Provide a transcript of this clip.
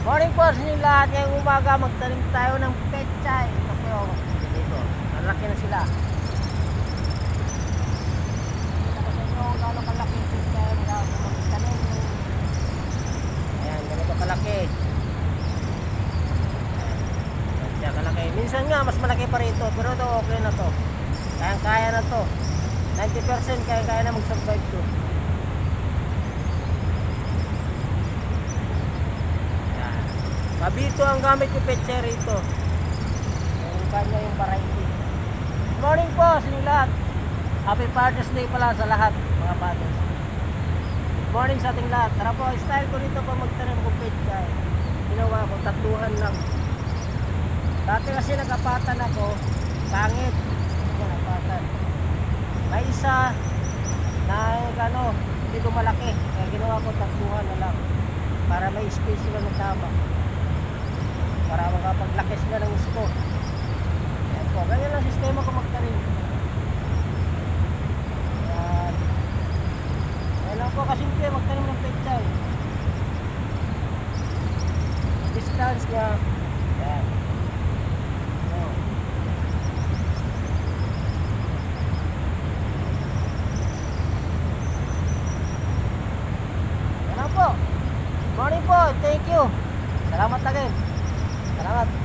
Morning po sa inyo lahat. Ngayong umaga magtanim tayo ng pechay. Ito po yung dito. Malaki na sila. Ito ko sa inyo kung gaano kalaki yung pechay. Magtanim. Ayan, ganito kalaki. Ayan siya kalaki. Minsan nga mas malaki pa rito. Pero ito okay na to. Kaya na to. 90% kaya na mag-survive to. Mabito ang gamit yung petsa rito. Yung kanya yung variety. Good morning po sa inyo lahat. Happy Father's Day pala sa lahat mga fathers. Good morning sa ating lahat. Tara po, style ko dito pa magtanim ng petsa. Ginawa ko, tatuhan lang. Dati kasi nagapatan ako, pangit. Ito, nagapatan. May isa na gano, hindi ko malaki. Kaya ginawa ko, tatuhan na lang. Para may space sila na tama. Para makapaglaki sila ng gusto. Ayan po, ganyan lang sistema ko magtanim. Ayan. Ayan lang po kasimple magtanim ng pechay. Distance niya. Ayan. So. Ayan lang po. Morning po, thank you. Salamat again. Salamat.